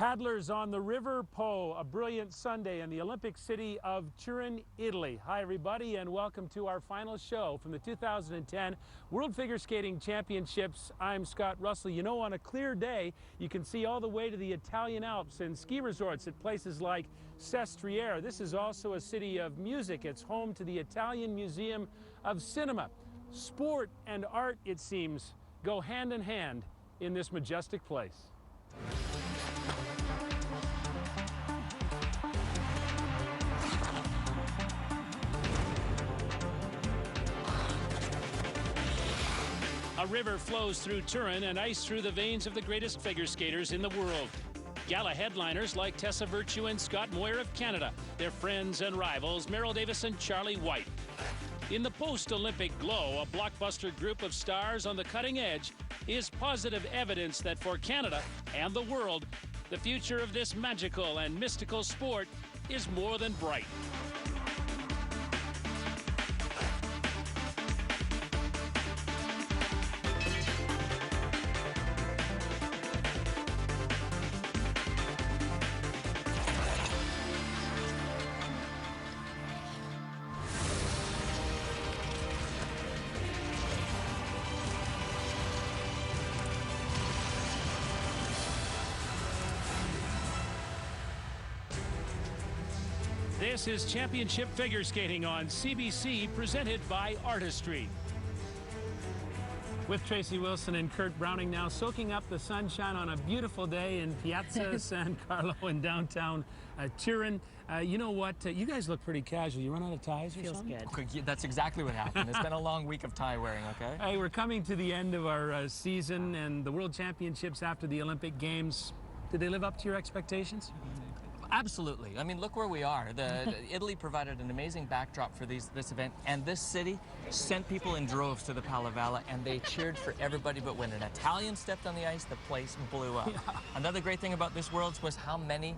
Paddlers on the River Po, a brilliant Sunday in the Olympic city of Turin, Italy. Hi everybody and welcome to our final show from the 2010 World Figure Skating Championships. I'm Scott Russell. You know, on a clear day, you can see all the way to the Italian Alps and ski resorts at places like Sestriere. This is also a city of music. It's home to the Italian Museum of Cinema. Sport and art, it seems, go hand in hand in this majestic place. A river flows through Turin and ice through the veins of the greatest figure skaters in the world. Gala headliners like Tessa Virtue and Scott Moir of Canada, their friends and rivals Merrill Davis and Charlie White. In the post-Olympic glow, a blockbuster group of stars on the cutting edge is positive evidence that for Canada and the world, the future of this magical and mystical sport is more than bright. This is Championship Figure Skating on CBC, presented by Artistry. With Tracy Wilson and Kurt Browning now soaking up the sunshine on a beautiful day in Piazza San Carlo in downtown Turin. You know what? You guys look pretty casual. You run out of ties or something? Feels good. Okay, that's exactly what happened. It's been a long week of tie wearing, okay? Hey, we're coming to the end of our season and the World Championships after the Olympic Games. Did they live up to your expectations? Absolutely. I mean, look where we are. Italy provided an amazing backdrop for this event, and this city sent people in droves to the Palavella, and they cheered for everybody. But when an Italian stepped on the ice, the place blew up. Yeah. Another great thing about this Worlds was how many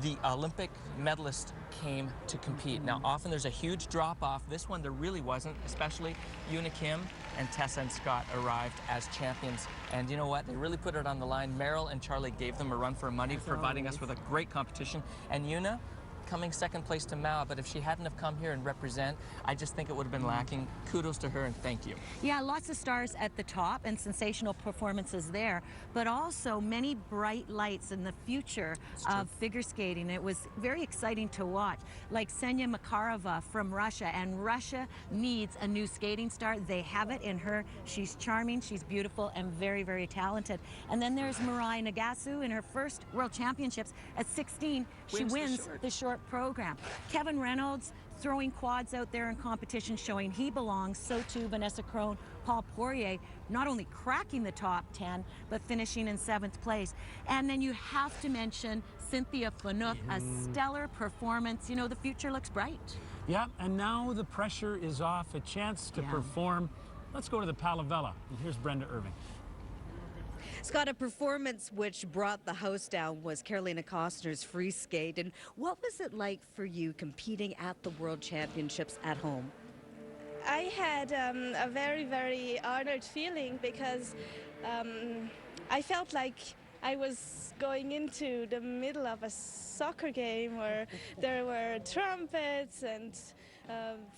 the Olympic medalists came to compete. Now, often there's a huge drop-off. This one, there really wasn't, especially Una Kim and Tessa and Scott arrived as champions. And you know what? They really put it on the line. Merrill and Charlie gave them a run for money, providing us with a great competition. And Una coming second place to Mao, but if she hadn't have come here and represent, I just think it would have been lacking. Kudos to her and thank you. Yeah, lots of stars at the top and sensational performances there, but also many bright lights in the future of figure skating. It was very exciting to watch, like Ksenia Makarova from Russia, and Russia needs a new skating star. They have it in her. She's charming, she's beautiful, and very, very talented. And then there's Mirai Nagasu in her first World Championships at 16. She wins the short program. Kevin Reynolds throwing quads out there in competition, showing he belongs. So too Vanessa Crone, Paul Poirier, not only cracking the top 10, but finishing in 7th place. And then you have to mention Cynthia Phaneuf, a stellar performance. You know, the future looks bright. Yeah, and now the pressure is off, a chance to perform. Let's go to the Palavella. And here's Brenda Irving. Scott, a performance which brought the house down was Carolina Costner's free skate. And what was it like for you competing at the World Championships at home? I had a very, very honored feeling because I felt like I was going into the middle of a soccer game where there were trumpets and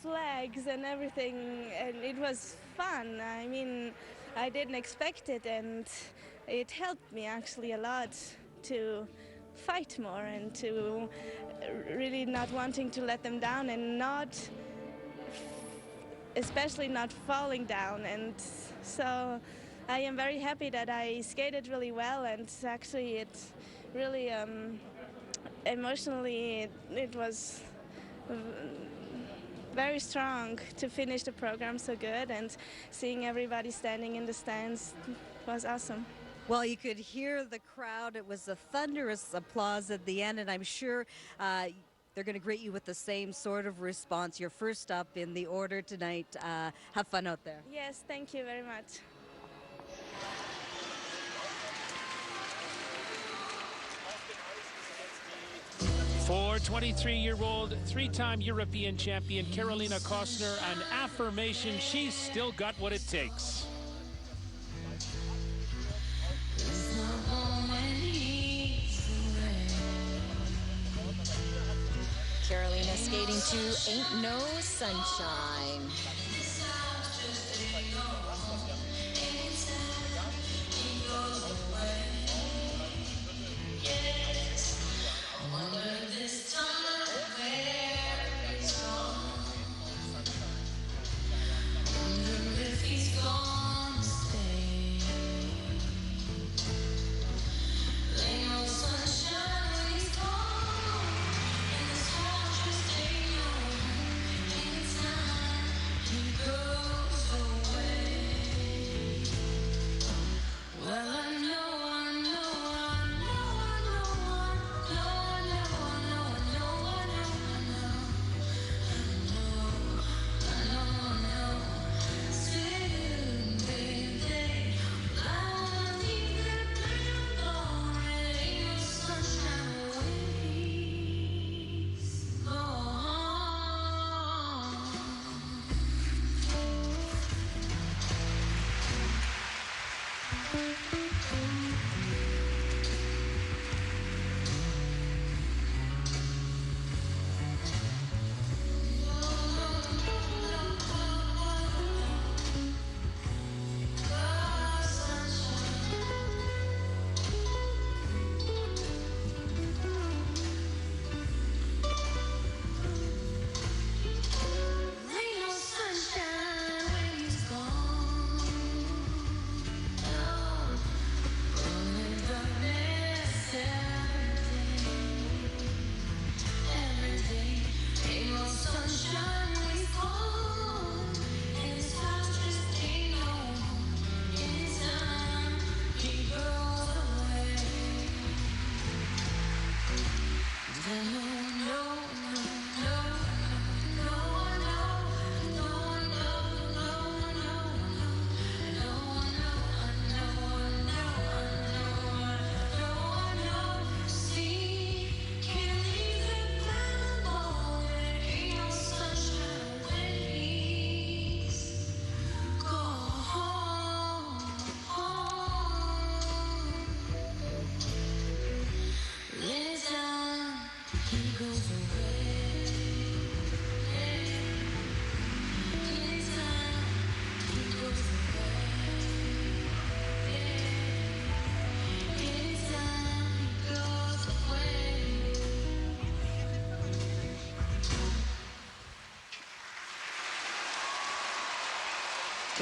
flags and everything, and it was fun. I mean, I didn't expect it, and it helped me actually a lot to fight more and to really not wanting to let them down and not, especially not falling down. And so I am very happy that I skated really well, and actually it really emotionally it was very strong to finish the program so good, and seeing everybody standing in the stands was awesome. Well, you could hear the crowd. It was a thunderous applause at the end, and I'm sure they're going to greet you with the same sort of response. You're first up in the order tonight. Have fun out there. Yes, thank you very much. For 23-year-old, three-time European champion Carolina Costner, an affirmation she's still got what it takes. to Ain't No Sunshine.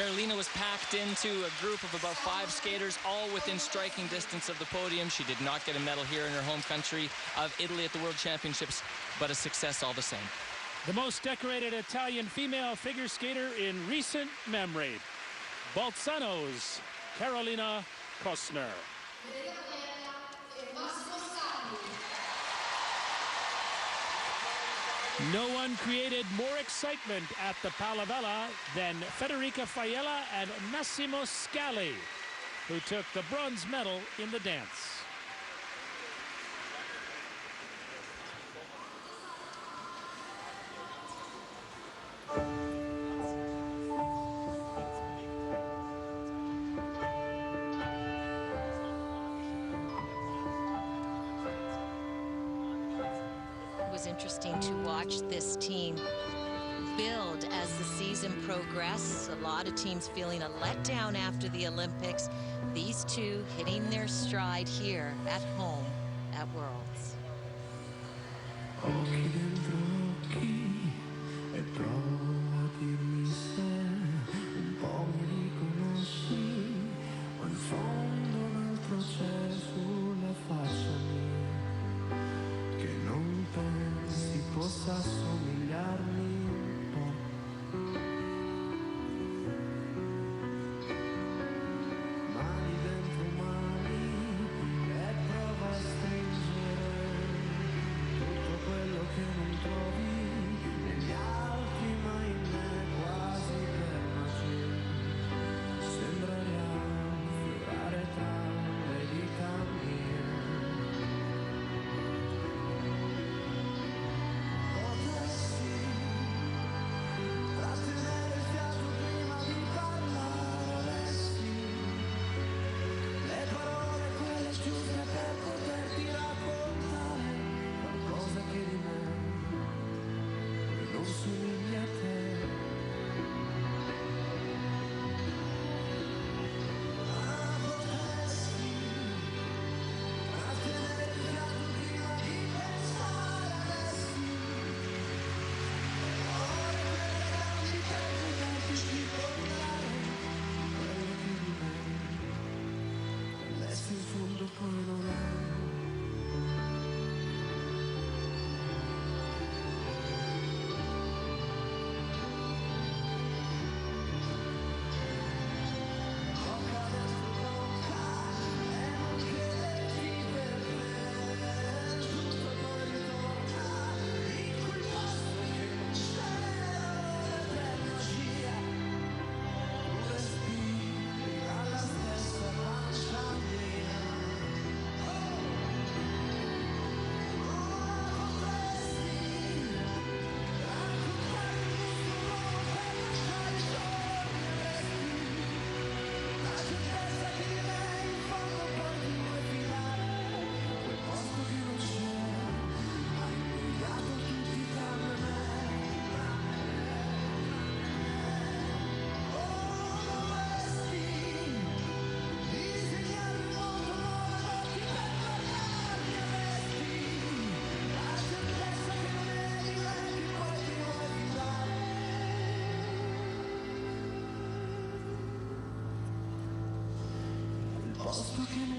Carolina was packed into a group of about 5 skaters, all within striking distance of the podium. She did not get a medal here in her home country of Italy at the World Championships, but a success all the same. The most decorated Italian female figure skater in recent memory, Bolzano's Carolina Kostner. No one created more excitement at the Palavella than Federica Faiella and Massimo Scali, who took the bronze medal in the dance. Interesting to watch this team build as the season progressed. A lot of teams feeling a letdown after the Olympics. These two hitting their stride here at home at Worlds. Che non trovi negli altri mai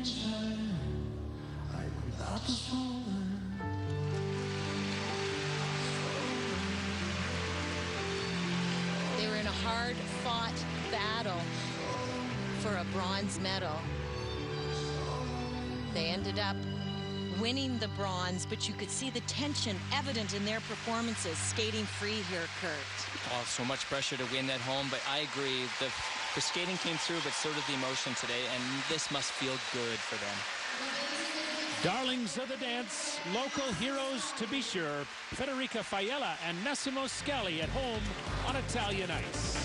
They were in a hard-fought battle for a bronze medal. They ended up winning the bronze, but you could see the tension evident in their performances. Skating free here, Kurt. Oh, so much pressure to win at home, but I agree. The skating came through, but so did the emotion today, and this must feel good for them. Darlings of the dance, local heroes to be sure, Federica Fiella and Massimo Scali at home on Italian ice.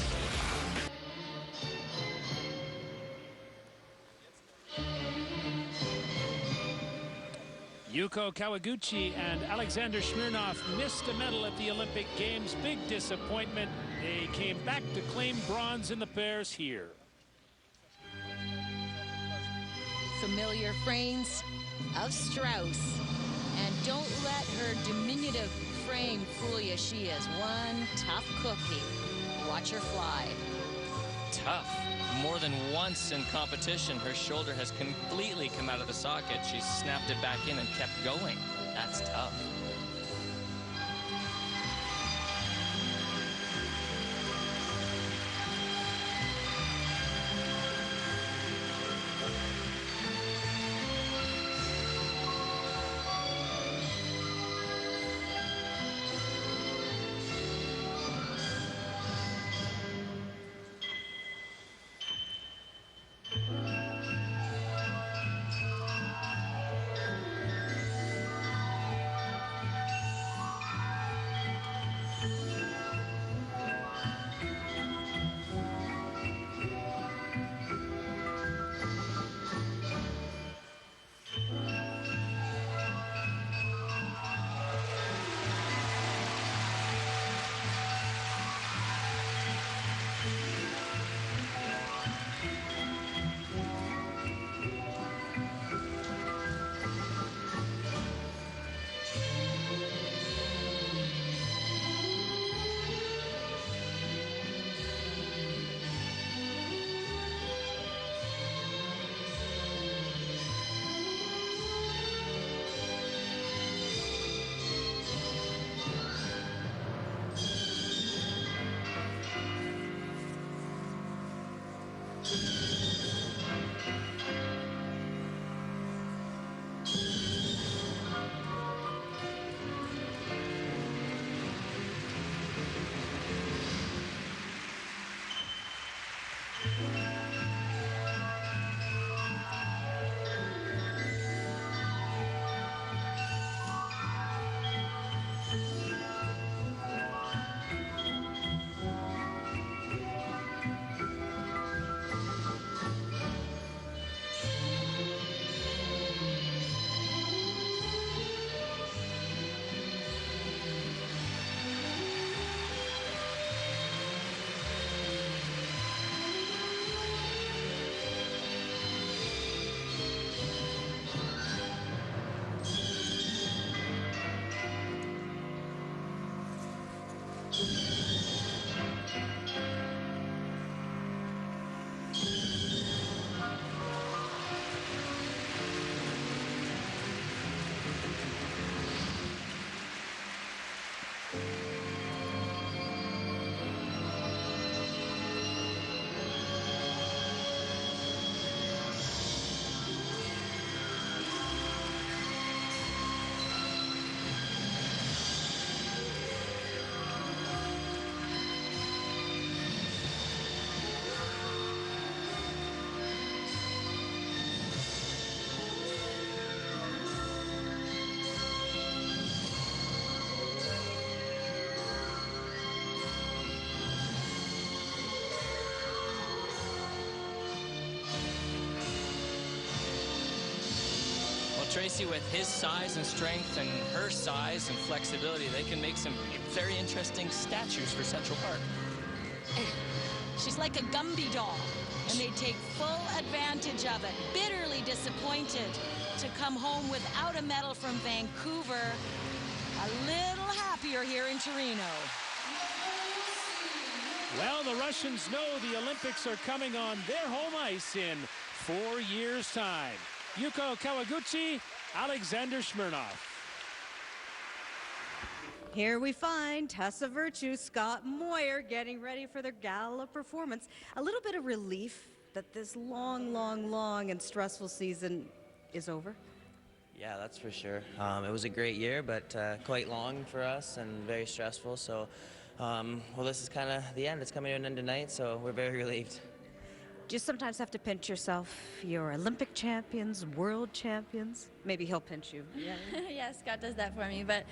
Yuko Kawaguchi and Alexander Smirnov missed a medal at the Olympic Games. Big disappointment. They came back to claim bronze in the pairs here. Familiar frames of Strauss. And don't let her diminutive frame fool you. She is one tough cookie. Watch her fly. Tough. More than once in competition, her shoulder has completely come out of the socket. She snapped it back in and kept going. That's tough. Tracy, with his size and strength and her size and flexibility, they can make some very interesting statues for Central Park. She's like a Gumby doll, and they take full advantage of it. Bitterly disappointed to come home without a medal from Vancouver. A little happier here in Torino. Well, the Russians know the Olympics are coming on their home ice in 4 years' time. Yuko Kawaguchi, Alexander Smirnov. Here we find Tessa Virtue, Scott Moyer getting ready for their gala performance. A little bit of relief that this long and stressful season is over. Yeah, that's for sure. It was a great year, but quite long for us and very stressful. So, well, this is kind of the end. It's coming to an end tonight, so we're very relieved. Do you sometimes have to pinch yourself? You're Olympic champions, world champions. Maybe he'll pinch you. Yeah. Yeah, Scott does that for me. But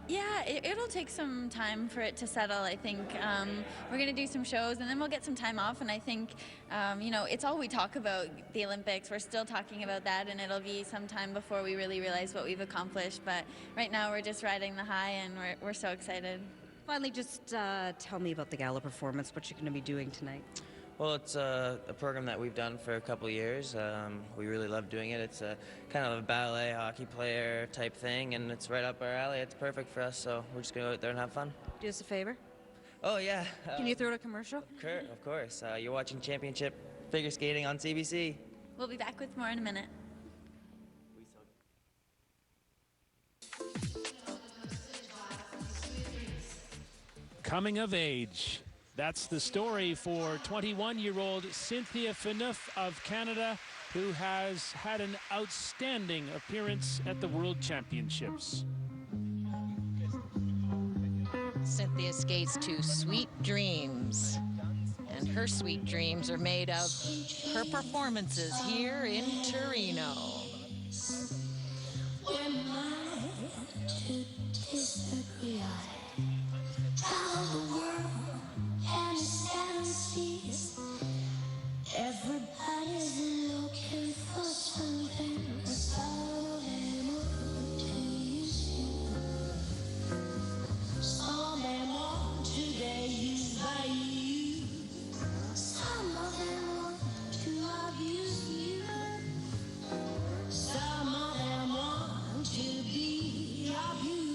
yeah, it'll take some time for it to settle. I think we're going to do some shows and then we'll get some time off. And I think, you know, it's all we talk about, the Olympics. We're still talking about that, and it'll be some time before we really realize what we've accomplished. But right now we're just riding the high, and we're so excited. Finally, just tell me about the gala performance, what you're going to be doing tonight. Well, it's a program that we've done for a couple of years. We really love doing it. It's a kind of a ballet hockey player type thing, and it's right up our alley. It's perfect for us, so we're just going to go out there and have fun. Do us a favor. Oh, yeah. Can you throw out a commercial? Of course. You're watching Championship Figure Skating on CBC. We'll be back with more in a minute. Coming of age. That's the story for 21-year-old Cynthia Phaneuf of Canada, who has had an outstanding appearance at the World Championships. Cynthia skates to Sweet Dreams, and her sweet dreams are made of her performances here in Torino. Everybody's looking for something. Some of them want to use you. Some of them want to get used by you. Some of them want to abuse you. Some of them want to be abused.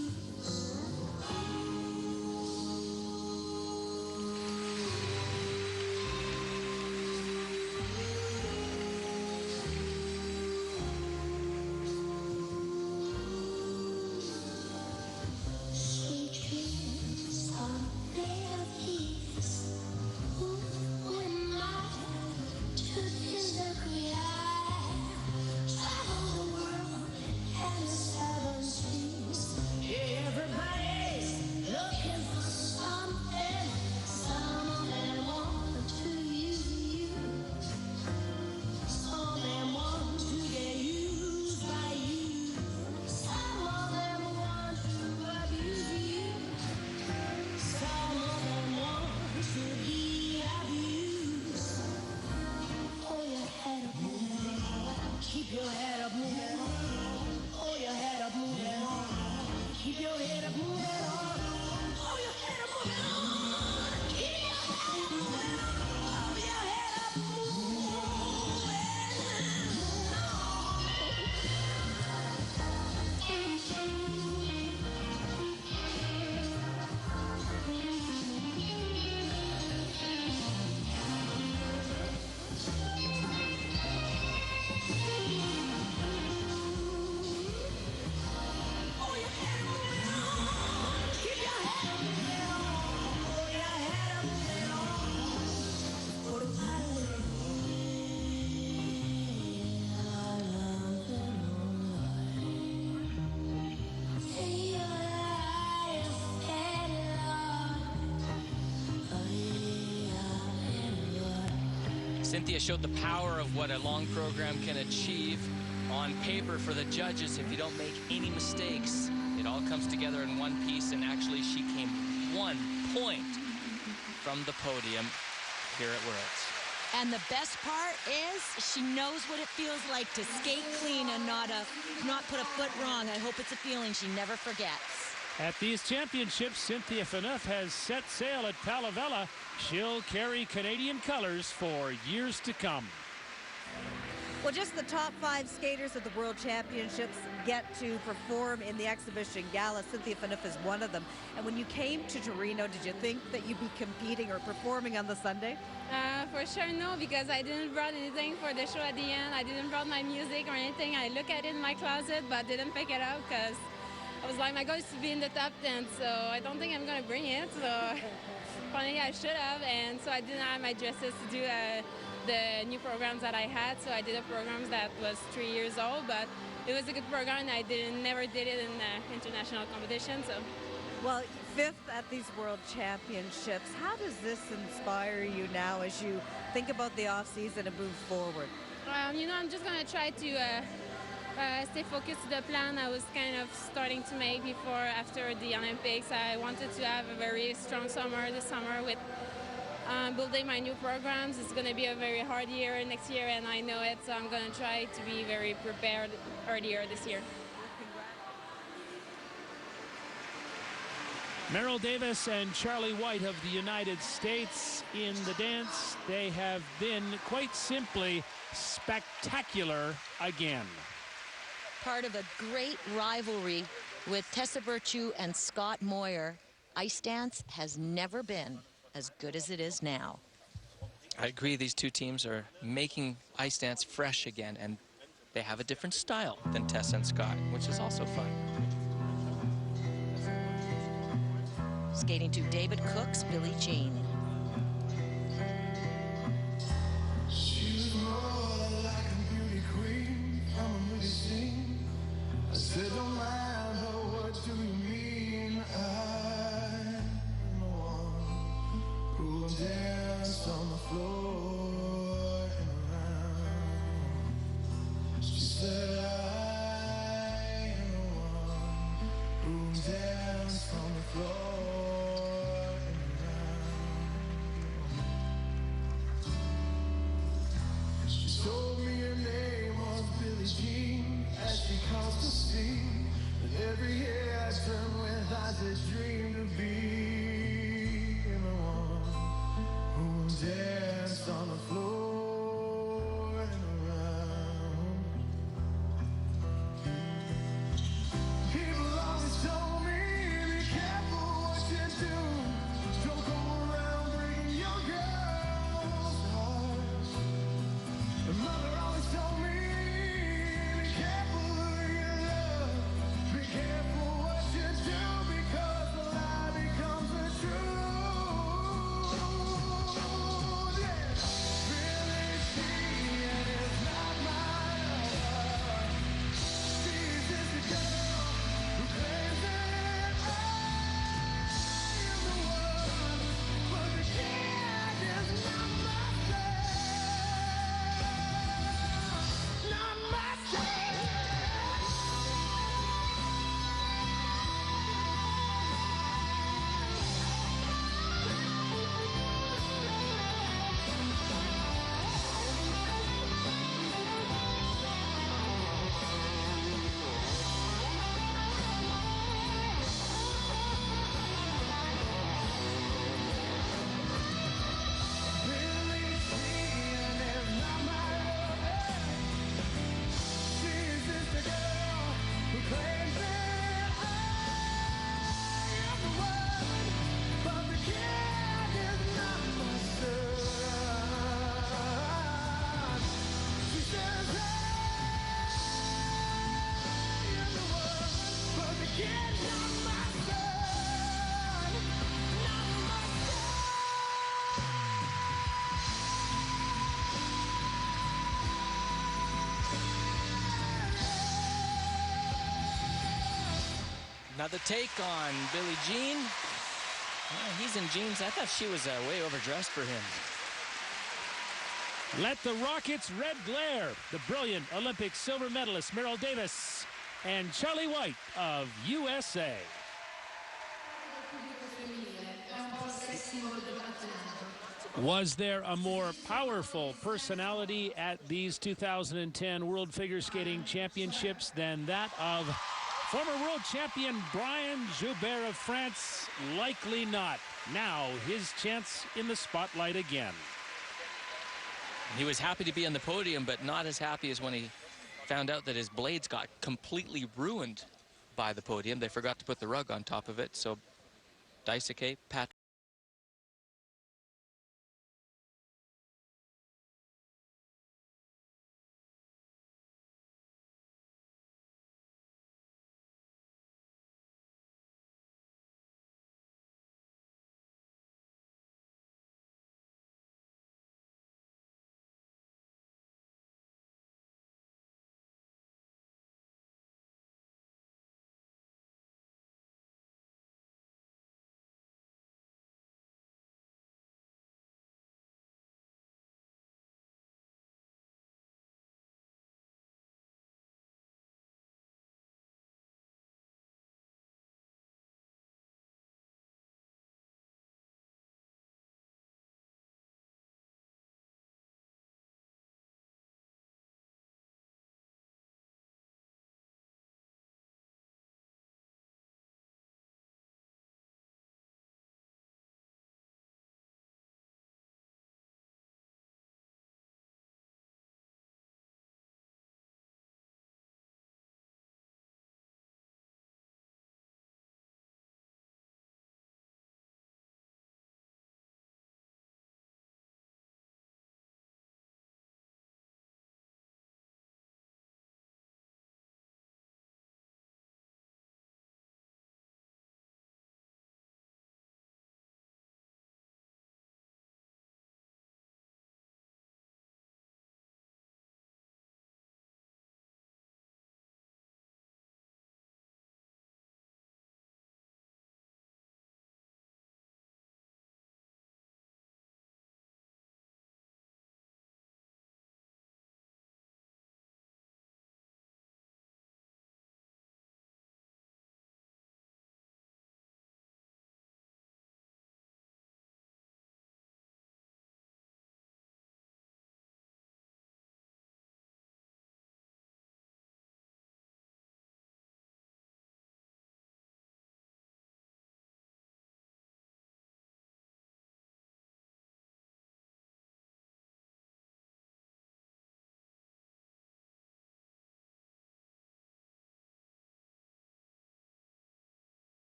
Cynthia showed the power of what a long program can achieve on paper for the judges. If you don't make any mistakes, it all comes together in one piece, and actually she came 1 point from the podium here at Worlds. And the best part is she knows what it feels like to skate clean and not put a foot wrong. I hope it's a feeling she never forgets. At these championships, Cynthia Phaneuf has set sail at Pallavella. She'll carry Canadian colors for years to come. Well, just the top 5 skaters at the World Championships get to perform in the exhibition gala. Cynthia Phaneuf is one of them. And when you came to Torino, did you think that you'd be competing or performing on the Sunday? For sure, no, because I didn't brought anything for the show at the end. I didn't brought my music or anything. I look at it in my closet, but didn't pick it up because I was like, my goal is to be in the top 10, so I don't think I'm going to bring it. So finally, I should have, and so I didn't have my dresses to do the new programs that I had, so I did a program that was 3 years old, but it was a good program, and I never did it in international competition. So, well, 5th at these World Championships. How does this inspire you now as you think about the off season and move forward? You know, I'm just gonna try to stay focused to the plan I was kind of starting to make after the Olympics. I wanted to have a very strong summer this summer with building my new programs. It's going to be a very hard year next year, and I know it, so I'm going to try to be very prepared earlier this year. Merrill Davis and Charlie White of the United States in the dance. They have been quite simply spectacular again. Part of a great rivalry with Tessa Virtue and Scott Moir. Ice dance has never been as good as it is now. I agree, these two teams are making ice dance fresh again, and they have a different style than Tessa and Scott, which is also fun. Skating to David Cook's Billie Jean. She's more like a beauty queen from a movie scene. I said, don't mind her, what do you mean? I'm the one who will dance on the floor and around. She said, I am the one who will dance on the floor and around. She told me her name was Billie Jean as she caused to see. But every year I turn with eyes that dream to be the one who will dance on the floor and around. People always told me, be careful what you do. Don't go around breaking your girl's heart. And mother always told me, be careful who you love. Be careful what you do, because the lie becomes the truth. Yeah. Billie Jean is not my lover. She's just a girl who claims that I am the one, but the kid is not my son. Not my son. Billie Jean is not my lover. She's just a girl who claims that I am the one, but the kid is not my son. She says I am the one, but the kid's not my son. Not my son. Another take on Billie Jean. He's in jeans. I thought she was way overdressed for him. Let the Rockets' red glare. The brilliant Olympic silver medalist Merrill Davis and Charlie White of USA. Was there a more powerful personality at these 2010 World Figure Skating Championships than that of former world champion Brian Joubert of France? Likely not. Now his chance in the spotlight again. He was happy to be on the podium, but not as happy as when he found out that his blades got completely ruined by the podium. They forgot to put the rug on top of it, so Daisuke, Pat.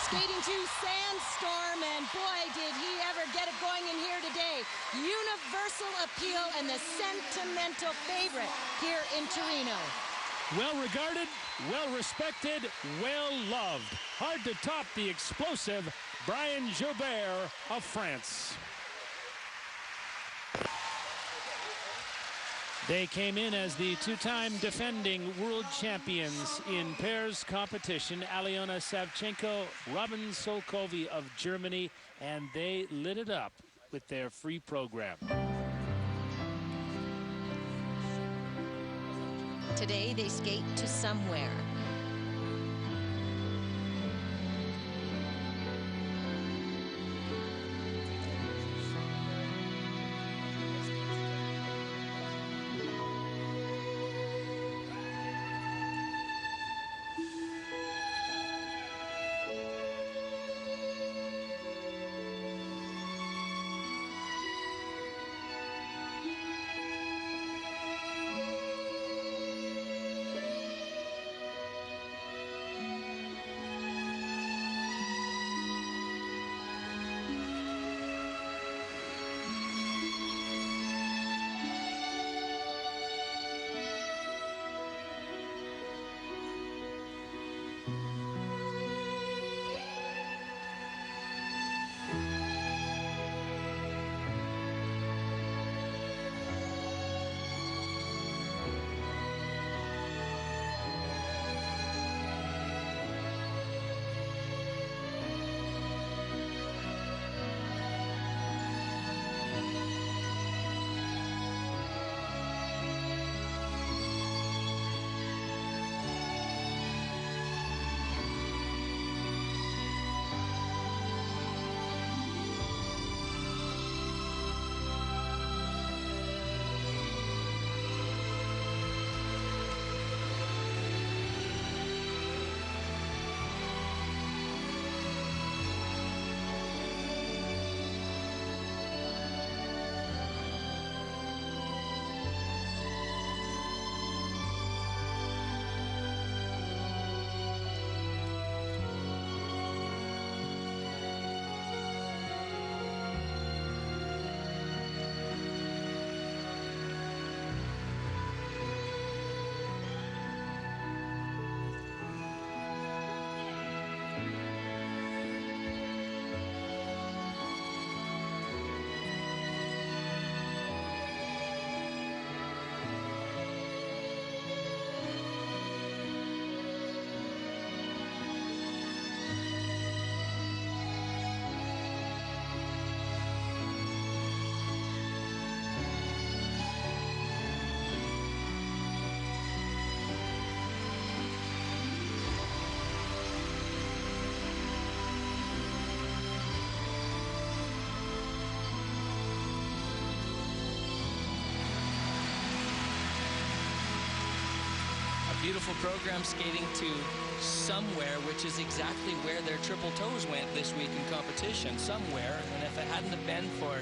Skating to Sandstorm, and boy, did he ever get it going in here today. Universal appeal and the sentimental favorite here in Torino. Well regarded, well respected, well loved. Hard to top the explosive Brian Joubert of France. They came in as the two-time defending world champions in pairs competition. Aliona Savchenko, Robin Solkovi of Germany, and they lit it up with their free program. Today they skate to somewhere. beautiful program skating to somewhere, which is exactly where their triple toes went this week in competition, somewhere. And if it hadn't have been for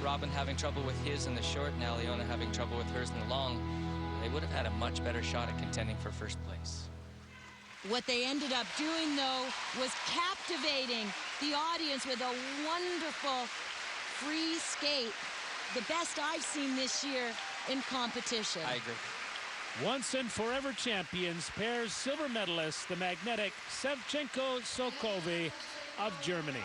Robin having trouble with his in the short and Aliona having trouble with hers in the long, they would have had a much better shot at contending for first place. What they ended up doing, though, was captivating the audience with a wonderful free skate. The best I've seen this year in competition. I agree. Once and forever champions, pairs silver medalists, the magnetic Sevchenko Sokovi of Germany.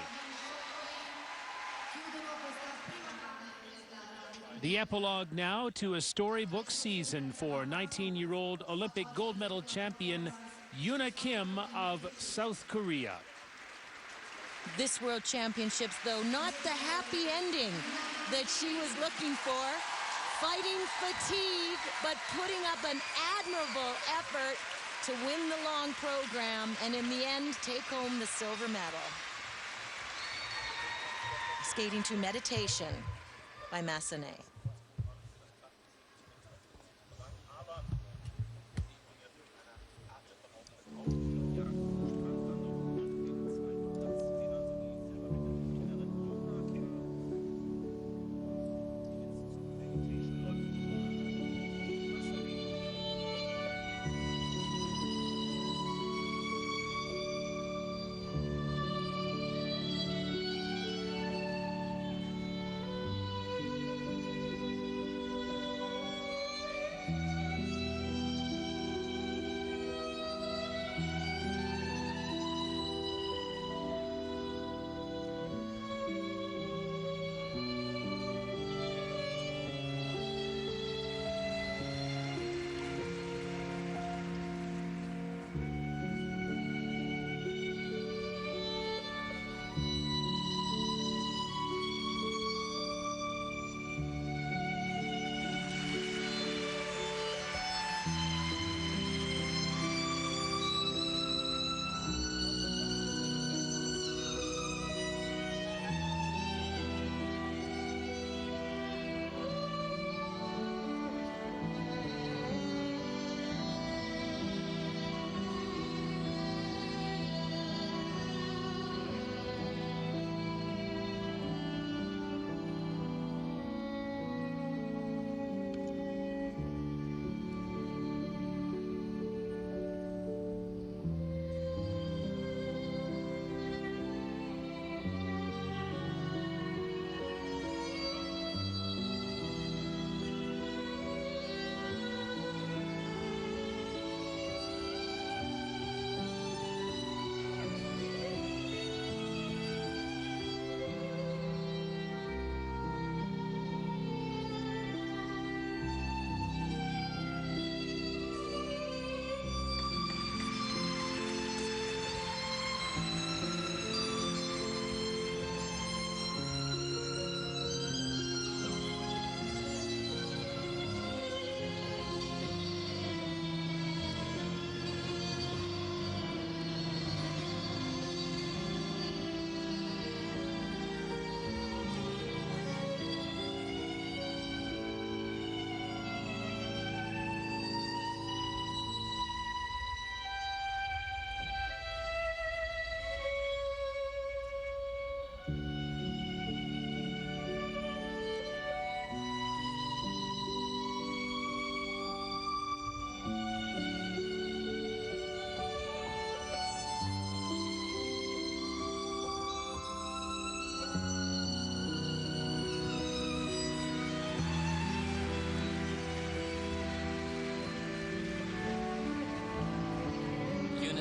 The epilogue now to a storybook season for 19-year-old Olympic gold medal champion Yuna Kim of South Korea. This World Championships, though, not the happy ending that she was looking for. Fighting fatigue, but putting up an admirable effort to win the long program and in the end take home the silver medal. Skating to Meditation by Massenet.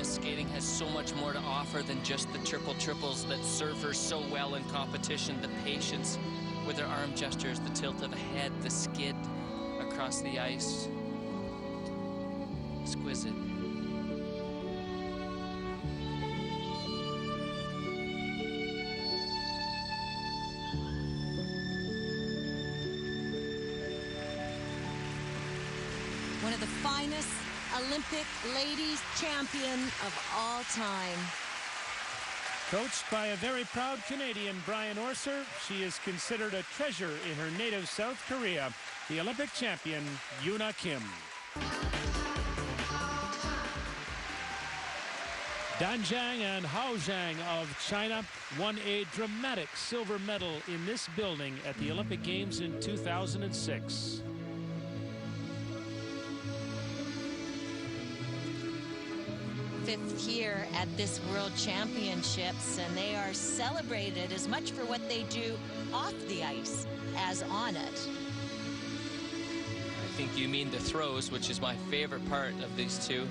Skating has so much more to offer than just the triple triples that serve her so well in competition. The patience with her arm gestures, the tilt of the head, the skid across the ice. Exquisite. One of the finest Olympic ladies champion of all time. Coached by a very proud Canadian, Brian Orser, she is considered a treasure in her native South Korea, the Olympic champion, Yuna Kim. Dan Zhang and Hao Zhang of China won a dramatic silver medal in this building at the Olympic Games in 2006. Fifth year at this World Championships, and they are celebrated as much for what they do off the ice as on it. I think you mean the throws, which is my favorite part of these two.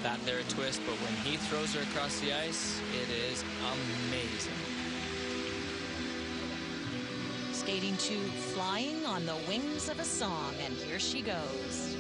That there a twist, but when he throws her across the ice, it is amazing. Skating to Flying on the Wings of a Song, and here she goes.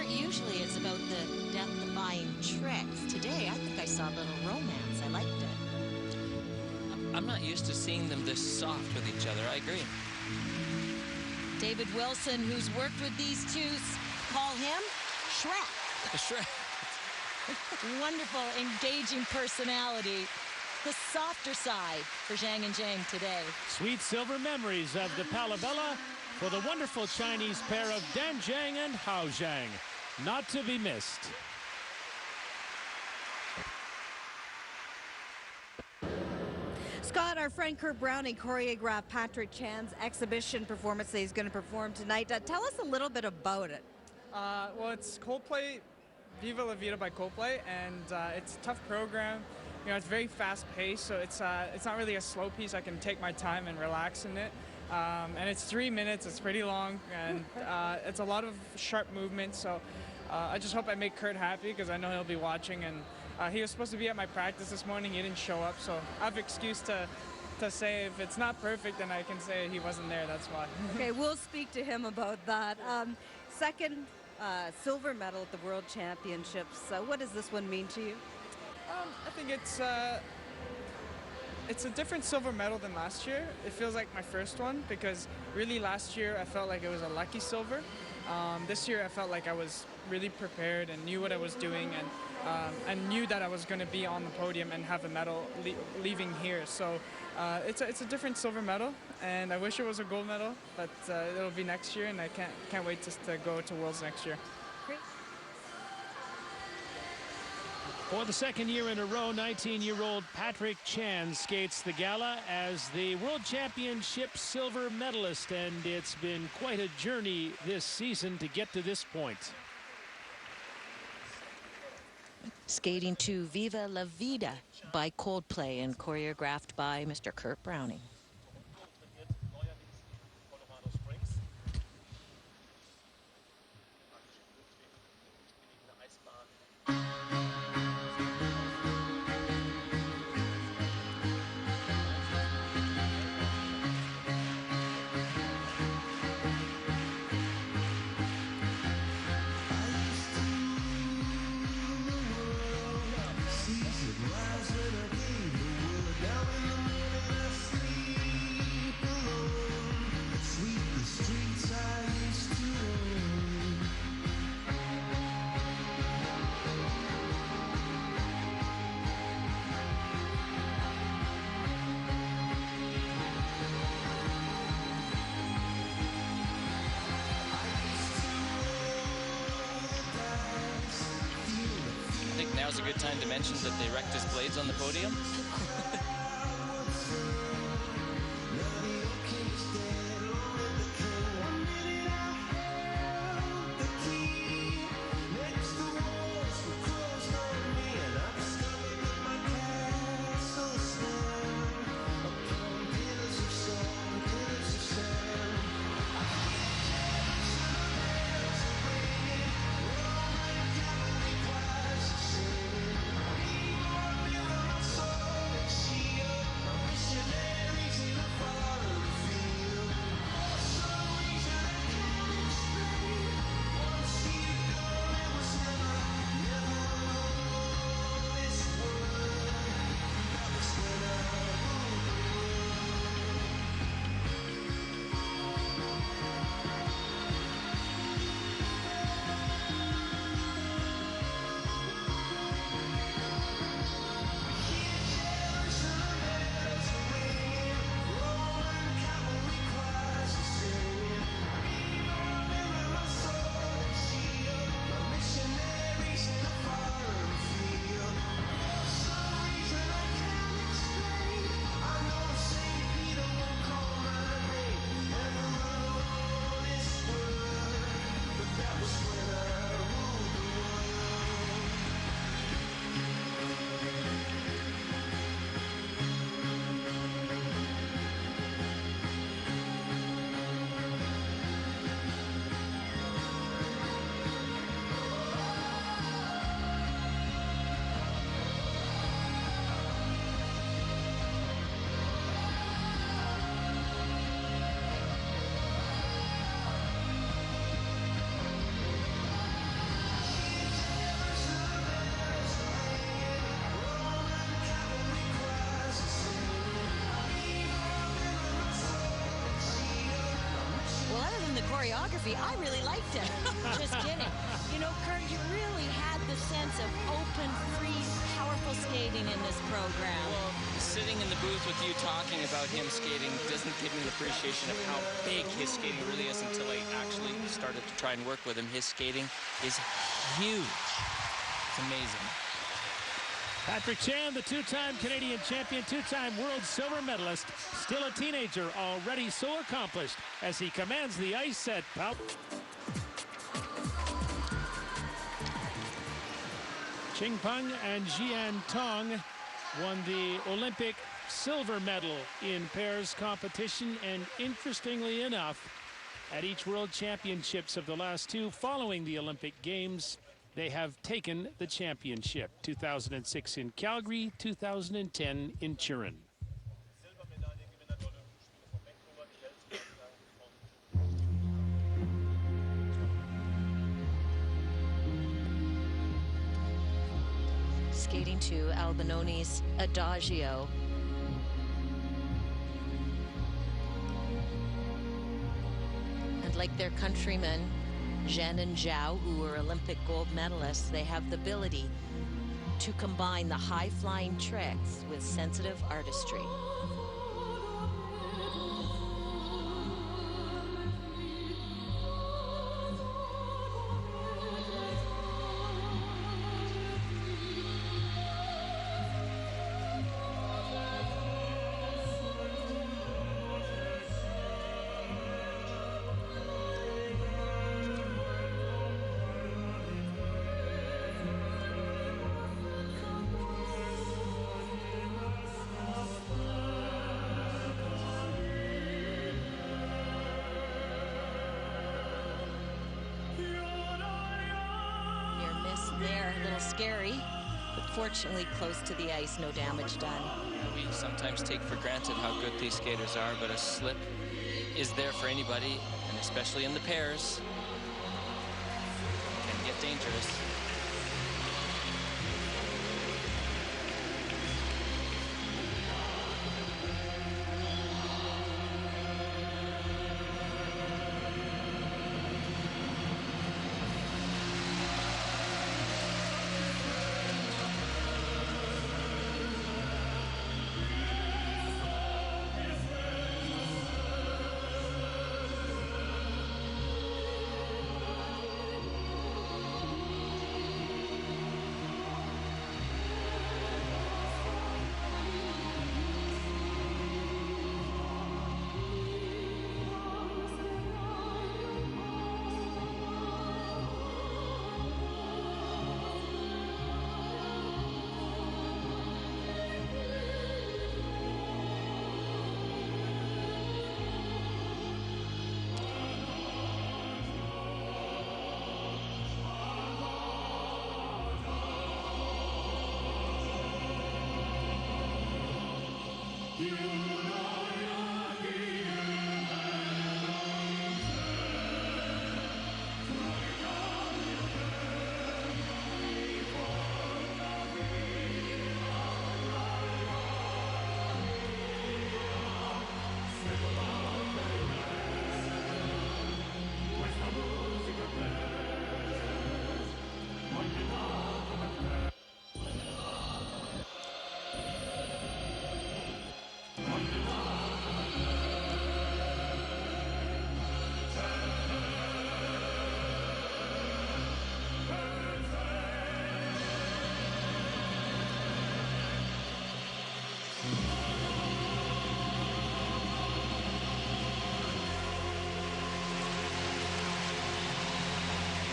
Usually it's about the death-defying tricks. Today, I think I saw a little romance. I liked it. I'm not used to seeing them this soft with each other. I agree. David Wilson, who's worked with these two, call him Shrek. Shrek. Wonderful, engaging personality. The softer side for Zhang and Zhang today. Sweet silver memories of the Palavella for the wonderful Chinese pair of Dan Zhang and Hao Zhang. Not to be missed. Scott, our friend Kurt Browning choreographed Patrick Chan's exhibition performance that he's going to perform tonight. Tell us a little bit about it. Well, it's Coldplay, Viva La Vida by Coldplay, and it's a tough program. You know, it's very fast-paced, so it's not really a slow piece. I can take my time and relax in it. And it's 3 minutes. It's pretty long, and it's a lot of sharp movement. So I just hope I make Kurt happy because I know he'll be watching. And he was supposed to be at my practice this morning. He didn't show up, so I have an excuse to say if it's not perfect, then I can say he wasn't there. That's why. Okay, we'll speak to him about that. Second silver medal at the World Championships. What does this one mean to you? I think it's a different silver medal than last year. It feels like my first one because really last year I felt like it was a lucky silver. This year I felt like I was really prepared and knew what I was doing and knew that I was going to be on the podium and have a medal leaving here. So it's a different silver medal, and I wish it was a gold medal, but it'll be next year, and I can't wait just to go to Worlds next year. Great. For the second year in a row, 19-year-old Patrick Chan skates the gala as the World Championship silver medalist, and it's been quite a journey this season to get to this point. Skating to Viva La Vida by Coldplay and choreographed by Mr. Kurt Browning. now's a good time to mention that they wrecked his blades on the podium. Choreography, I really liked it. Just kidding. You know, Kurt, you really had the sense of open, free, powerful skating in this program. Well, sitting in the booth with you talking about him skating doesn't give me an appreciation of how big his skating really is until I actually started to try and work with him. His skating is huge. It's amazing. Patrick Chan, the two-time Canadian champion, two-time world silver medalist, still a teenager, already so accomplished as he commands the ice at Pau. Ching Peng and Jian Tong won the Olympic silver medal in pairs competition, and interestingly enough, at each World Championships of the last two following the Olympic Games, they have taken the championship. 2006 in Calgary, 2010 in Turin. Skating to Albinoni's Adagio. And like their countrymen, Zhen and Zhao, who were Olympic gold medalists, they have the ability to combine the high-flying tricks with sensitive artistry. There, a little scary, but fortunately close to the ice, no damage done. We sometimes take for granted how good these skaters are, but a slip is there for anybody, and especially in the pairs, can get dangerous.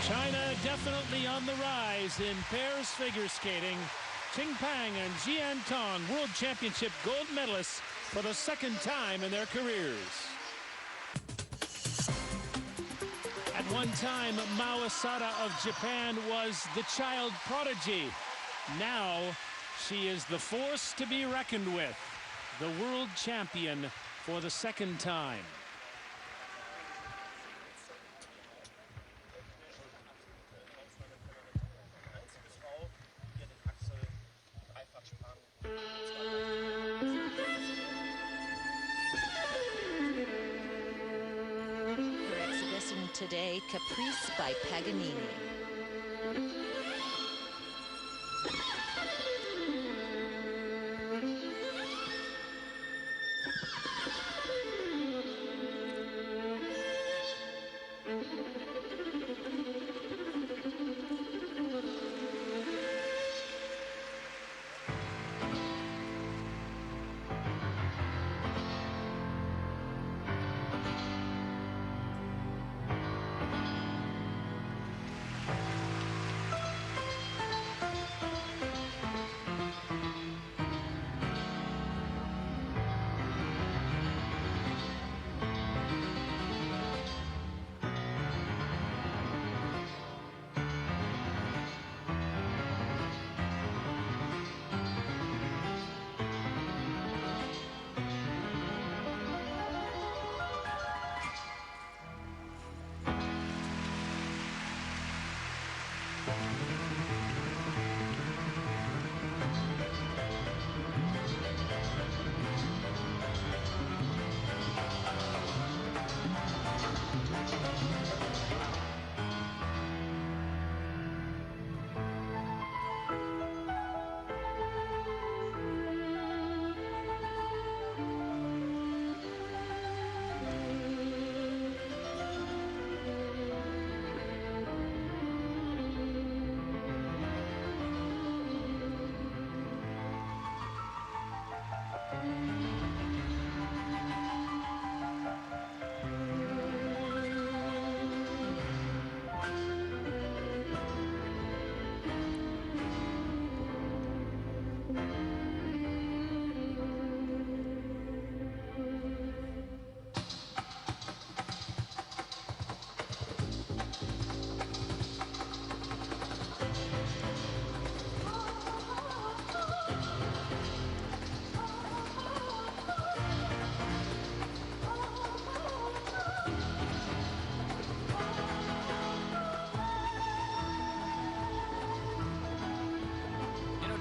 China definitely on the rise in pairs figure skating. Qing Pang and Jian Tong, World Championship gold medalists for the second time in their careers. At one time, Mao Asada of Japan was the child prodigy. Now, she is the force to be reckoned with, the world champion for the second time. Today, Caprice by Paganini.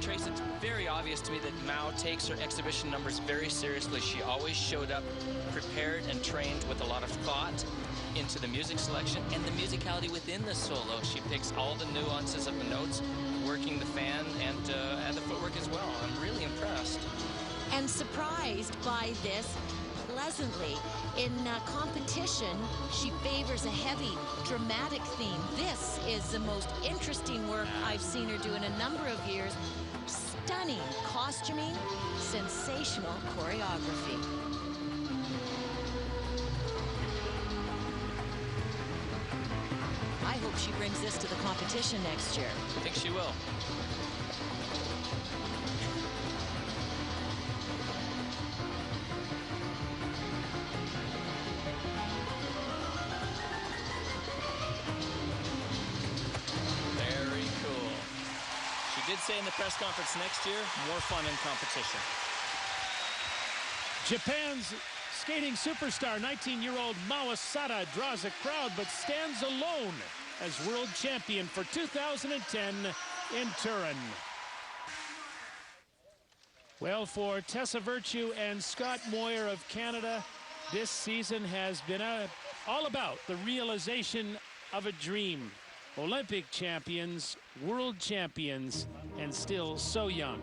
Trace, it's very obvious to me that Mao takes her exhibition numbers very seriously. She always showed up prepared and trained with a lot of thought into the music selection and the musicality within the solo. She picks all the nuances of the notes, working the fan and the footwork as well. I'm really impressed. And surprised by this pleasantly. In competition, she favors a heavy, dramatic theme. This is the most interesting work I've seen her do in a number of years. Stunning costuming, sensational choreography. I hope she brings this to the competition next year. I think she will. Did say in the press conference next year, more fun in competition. Japan's skating superstar, 19-year-old Mao Asada, draws a crowd but stands alone as world champion for 2010 in Turin. Well, for Tessa Virtue and Scott Moir of Canada, this season has been all about the realization of a dream. Olympic champions, world champions, and still so young.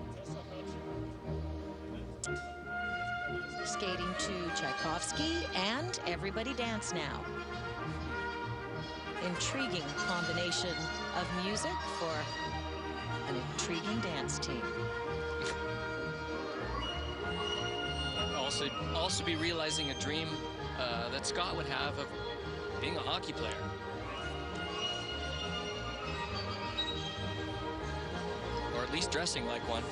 Skating to Tchaikovsky and Everybody Dance Now. Intriguing combination of music for an intriguing dance team. Also be realizing a dream that Scott would have of being a hockey player. Or at least dressing like one.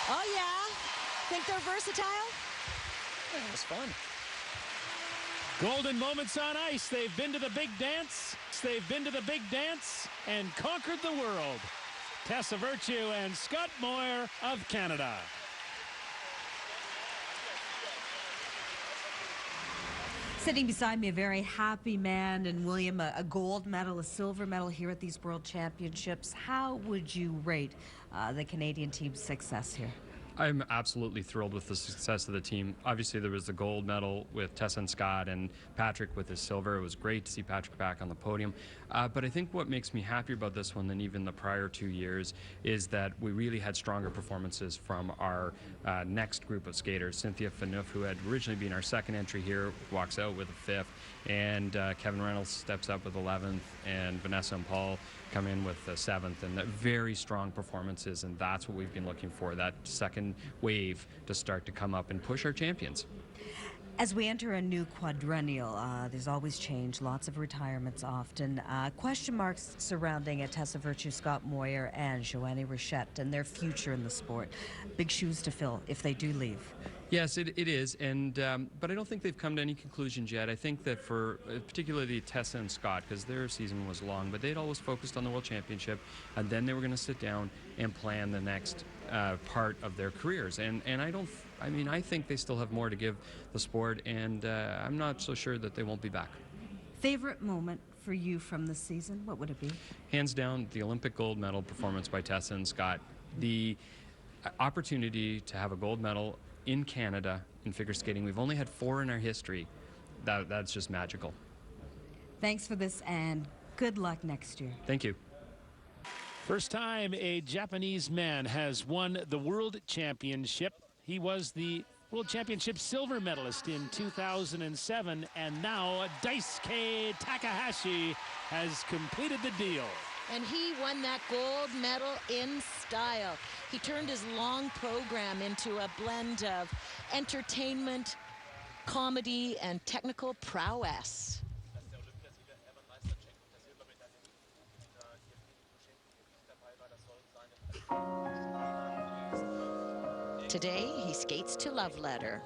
Oh, yeah? Think they're versatile? Yeah, it was fun. Golden moments on ice. They've been to the big dance. They've been to the big dance and conquered the world. Tessa Virtue and Scott Moir of Canada. Sitting beside me, a very happy man, and William, a gold medal, a silver medal here at these World Championships. How would you rate the Canadian team's success here? I'm absolutely thrilled with the success of the team. Obviously, there was the gold medal with Tessa and Scott, and Patrick with his silver. It was great to see Patrick back on the podium. But I think what makes me happier about this one than even the prior 2 years is that we really had stronger performances from our next group of skaters. Cynthia Phaneuf, who had originally been our second entry here, walks out with a fifth, and Kevin Reynolds steps up with 11th, and Vanessa and Paul come in with the 7th, and very strong performances, and that's what we've been looking for, that second wave to start to come up and push our champions. As we enter a new quadrennial, there's always change, lots of retirements often. Question marks surrounding Tessa Virtue, Scott Moir, and Joanie Rochette and their future in the sport. Big shoes to fill if they do leave. Yes, it is, and but I don't think they've come to any conclusions yet. I think that for particularly Tessa and Scott, because their season was long, but they'd always focused on the World Championship, and then they were going to sit down and plan the next part of their careers. And I think they still have more to give the sport, and I'm not so sure that they won't be back. Favorite moment for you from this season? What would it be? Hands down, the Olympic gold medal performance by Tessa and Scott. The opportunity to have a gold medal in Canada in figure skating. We've only had 4 in our history, that's just magical. Thanks for this, and good luck next year. Thank you. First time a Japanese man has won the World Championship. He was the World Championship silver medalist in 2007, and now Daisuke Takahashi has completed the deal. And he won that gold medal in style. He turned his long program into a blend of entertainment, comedy, and technical prowess. Today, he skates to Love Letter.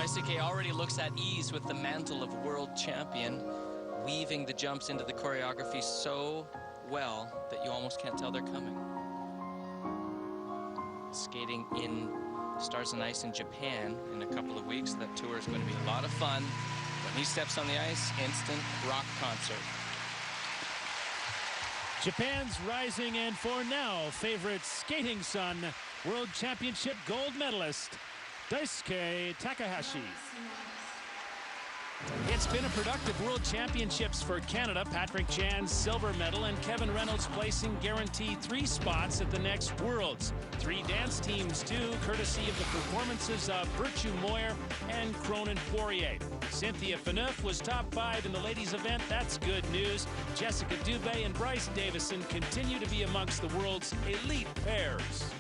Daisuke already looks at ease with the mantle of world champion, weaving the jumps into the choreography so well that you almost can't tell they're coming. Skating in Stars and Ice in Japan in a couple of weeks. That tour is going to be a lot of fun. When he steps on the ice, instant rock concert. Japan's rising and for now favorite skating son, World Championship gold medalist, Daisuke Takahashi. It's been a productive World Championships for Canada. Patrick Chan's silver medal and Kevin Reynolds placing guaranteed 3 spots at the next Worlds. 3 dance teams too, courtesy of the performances of Virtue Moyer and Cronin Poirier. Cynthia Phaneuf was top 5 in the ladies event. That's good news. Jessica Dubé and Bryce Davison continue to be amongst the world's elite pairs.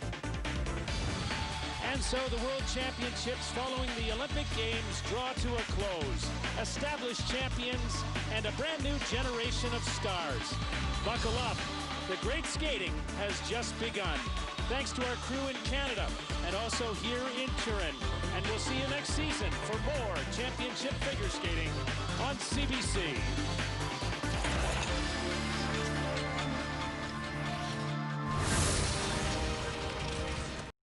And so the World Championships following the Olympic Games draw to a close. Established champions and a brand new generation of stars. Buckle up. The great skating has just begun. Thanks to our crew in Canada and also here in Turin. And we'll see you next season for more championship figure skating on CBC.